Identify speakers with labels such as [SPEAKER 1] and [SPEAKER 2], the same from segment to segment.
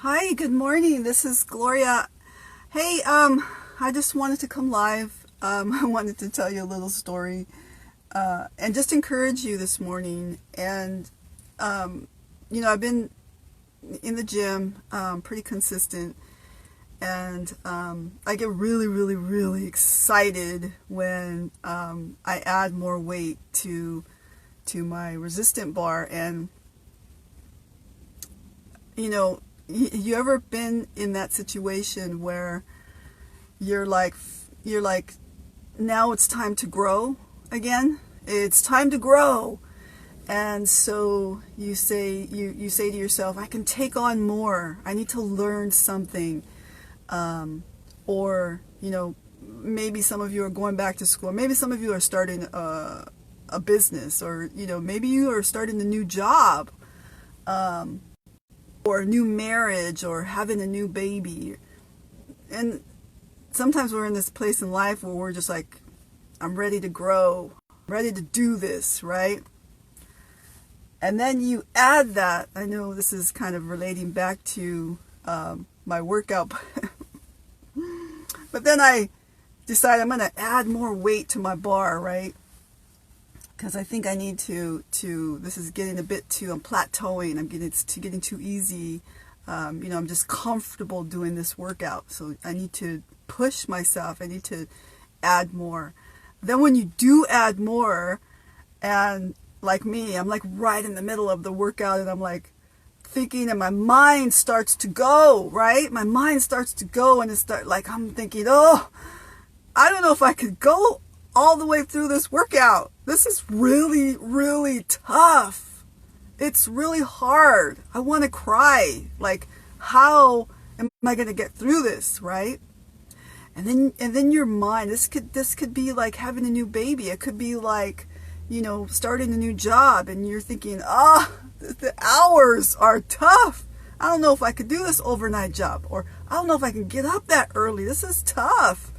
[SPEAKER 1] Hi, good morning. This is Gloria. Hey, I just wanted to come live. I wanted to tell you a little story, and just encourage you this morning. And, I've been in the gym, pretty consistent, and I get really, really, really excited when I add more weight to my resistant bar. And, you ever been in that situation where you're like, now it's time to grow again? It's time to grow. And so you say to yourself, I can take on more. I need to learn something. Or, maybe some of you are going back to school. Maybe some of you are starting a business, or, maybe you are starting a new job. Or a new marriage, or having a new baby. And sometimes we're in this place in life where we're just like, I'm ready to grow, I'm ready to do this, right? And then you add that. I know this is kind of relating back to my workout, but then I decide I'm going to add more weight to my bar, right? Because I think I need to, this is getting a bit too, I'm plateauing, it's getting too easy. I'm just comfortable doing this workout. So I need to push myself. I need to add more. Then when you do add more, and like me, I'm like right in the middle of the workout, and I'm like thinking, and my mind starts to go, right? My mind starts to go, and I'm thinking, oh, I don't know if I could go all the way through this workout. This is really, really tough. It's really hard. I want to cry. Like, how am I going to get through this, right? And then your mind, this could be like having a new baby. It could be like, starting a new job, and you're thinking, the hours are tough. I don't know if I could do this overnight job, or I don't know if I can get up that early. This is tough.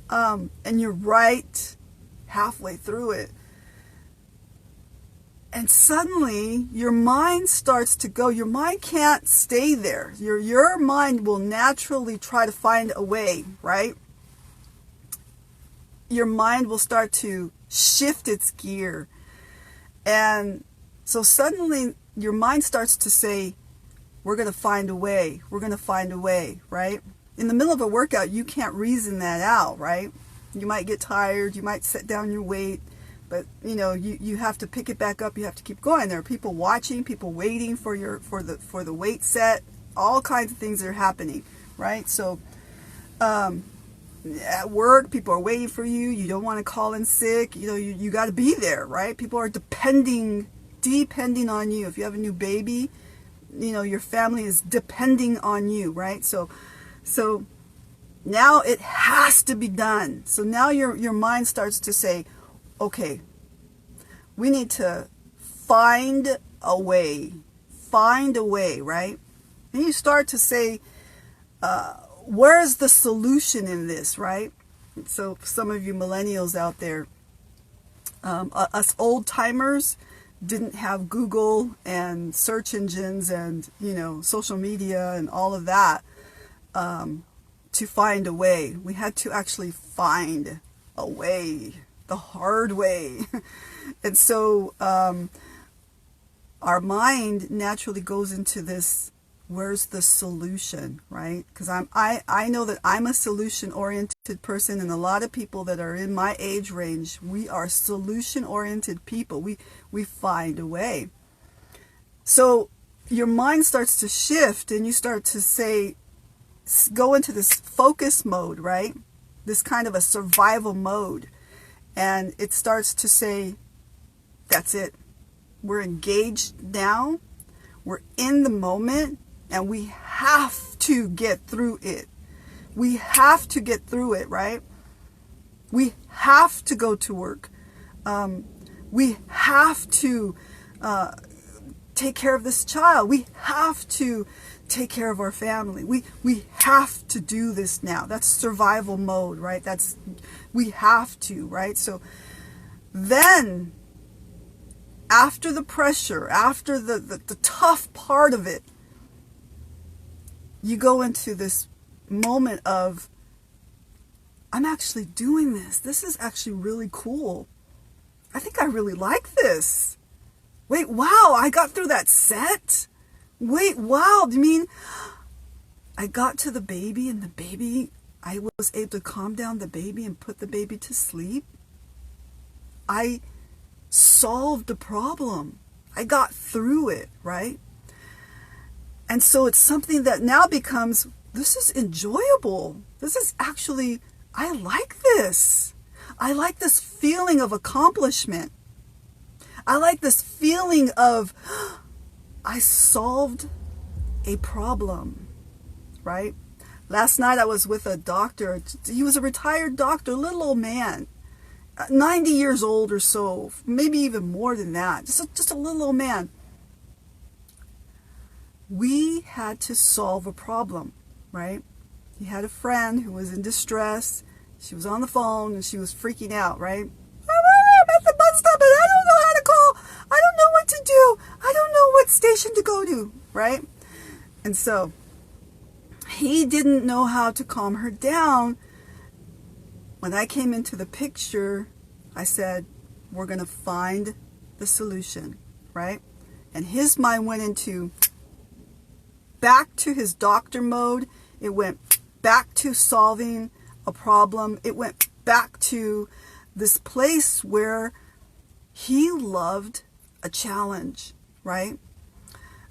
[SPEAKER 1] And you're right halfway through it. And suddenly your mind starts to go. Your mind can't stay there. Your mind will naturally try to find a way, right? Your mind will start to shift its gear. And so suddenly your mind starts to say, we're going to find a way. We're going to find a way, right? In the middle of a workout, you can't reason that out, right? You might get tired. You might set down your weight. But, you have to pick it back up. You have to keep going. There are people watching, people waiting for the weight set. All kinds of things are happening, right? So at work, people are waiting for you. You don't want to call in sick. You got to be there, right? People are depending on you. If you have a new baby, your family is depending on you, right? So now it has to be done. So now your mind starts to say, okay, we need to find a way, right? And you start to say, where's the solution in this, right? So some of you millennials out there, us old timers didn't have Google and search engines and, social media and all of that to find a way. We had to actually find a way, the hard way. And so our mind naturally goes into this, where's the solution, right? Because I know that I'm a solution-oriented person, and a lot of people that are in my age range, we are solution-oriented people. We find a way. So your mind starts to shift, and you start to say, go into this focus mode, right? This kind of a survival mode. And it starts to say, that's it. We're engaged now. We're in the moment, and we have to get through it. We have to get through it, right? We have to go to work. We have to take care of this child. We have to take care of our family. We have to do this now. That's survival mode, right? We have to, right? So then after the pressure, after the tough part of it, you go into this moment of, I'm actually doing this. This is actually really cool. I think I really like this. Wait, wow, I got through that set? Wait, wow, do you mean I got to the baby and the baby, I was able to calm down the baby and put the baby to sleep? I solved the problem. I got through it, right? And so it's something that now becomes, this is enjoyable. This is actually, I like this. I like this feeling of accomplishment. I like this feeling of, I solved a problem, right? Last night I was with a doctor. He was a retired doctor, a little old man, 90 years old or so, maybe even more than that. Just a little old man. We had to solve a problem, right? He had a friend who was in distress. She was on the phone and she was freaking out, right? I'm at the bus stop and I don't know how to call. I don't know what to do. I don't know what station to go to, right? And so he didn't know how to calm her down. When I came into the picture, I said, we're going to find the solution, right? And his mind went into back to his doctor mode. It went back to solving a problem. It went back to this place where he loved a challenge, right?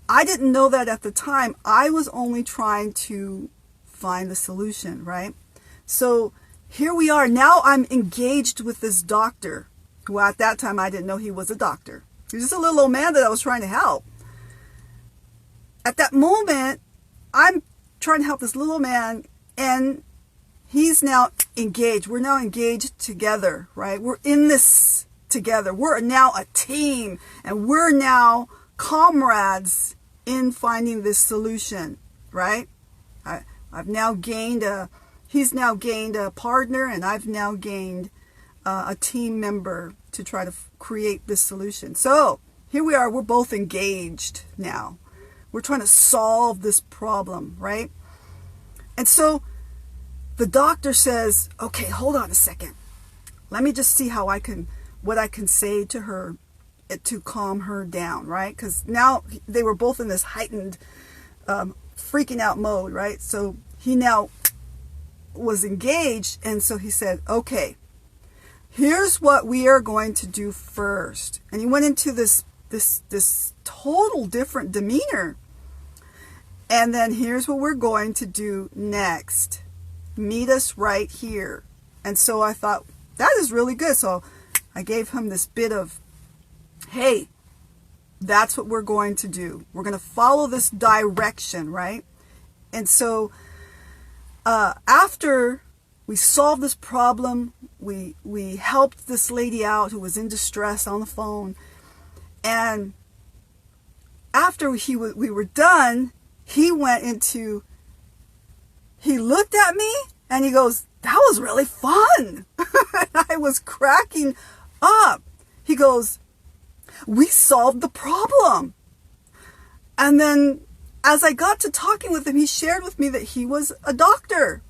[SPEAKER 1] I didn't know that at the time. I was only trying to find the solution, right? So here we are. Now I'm engaged with this doctor, who at that time I didn't know he was a doctor. He was just a little old man that I was trying to help. At that moment, I'm trying to help this little man, and he's now engaged. We're now engaged together, right? We're in this together. We're now a team, and we're now comrades in finding this solution, right? I've now gained he's now gained a partner, and I've now gained a team member to try to create this solution. So here we are. We're both engaged now. We're trying to solve this problem, right? And so the doctor says, okay, hold on a second. Let me just see what I can say to her to calm her down, right? Because now they were both in this heightened freaking out mode, right? So he now was engaged, and so he said, okay, here's what we are going to do first. And he went into this total different demeanor. And then here's what we're going to do next. Meet us right here. And so I thought, that is really good. So I gave him this bit of, hey, that's what we're going to do. We're going to follow this direction, right? And so after we solved this problem, we helped this lady out who was in distress on the phone. And after we were done, he looked at me and he goes, that was really fun. I was cracking up. He goes, we solved the problem. And then as I got to talking with him, he shared with me that he was a doctor.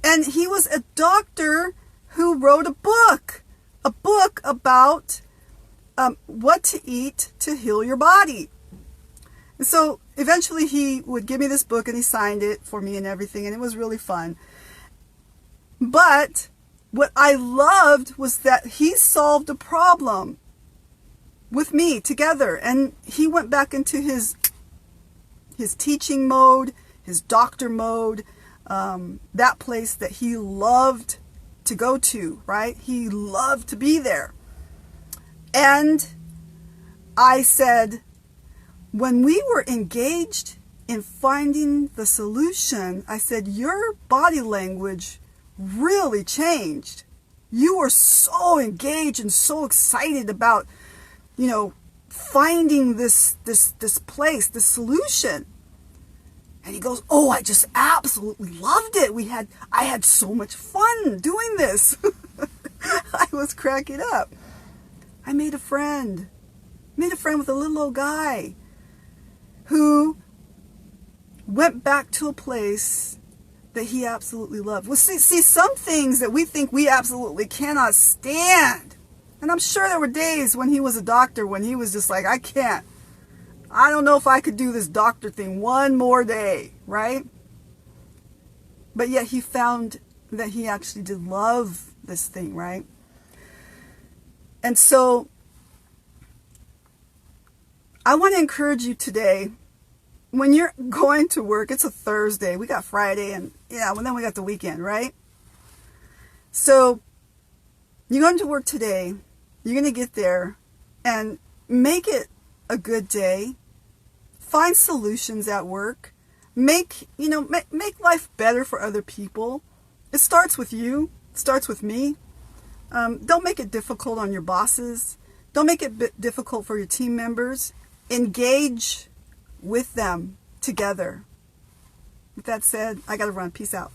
[SPEAKER 1] And he was a doctor who wrote a book about what to eat to heal your body. And so eventually he would give me this book, and he signed it for me and everything, and it was really fun. But what I loved was that he solved a problem with me together, and he went back into his teaching mode, his doctor mode, that place that he loved to go to, right? He loved to be there. And I said, when we were engaged in finding the solution, I said, your body language really changed. You were so engaged and so excited about, finding this place, this solution. And he goes, oh, I just absolutely loved it. I had so much fun doing this. I was cracking up. I made a friend with a little old guy who went back to a place that he absolutely loved. Well, see, some things that we think we absolutely cannot stand. And I'm sure there were days when he was a doctor when he was just like, I can't. I don't know if I could do this doctor thing one more day, right? But yet he found that he actually did love this thing, right? And so I want to encourage you today, when you're going to work, it's a Thursday, we got Friday, and then we got the weekend, right? So you're going to work today, you're going to get there and make it a good day. Find solutions at work. Make life better for other people. It starts with you. It starts with me. Don't make it difficult on your bosses. Don't make it difficult for your team members. Engage with them together. With that said, I got to run. Peace out.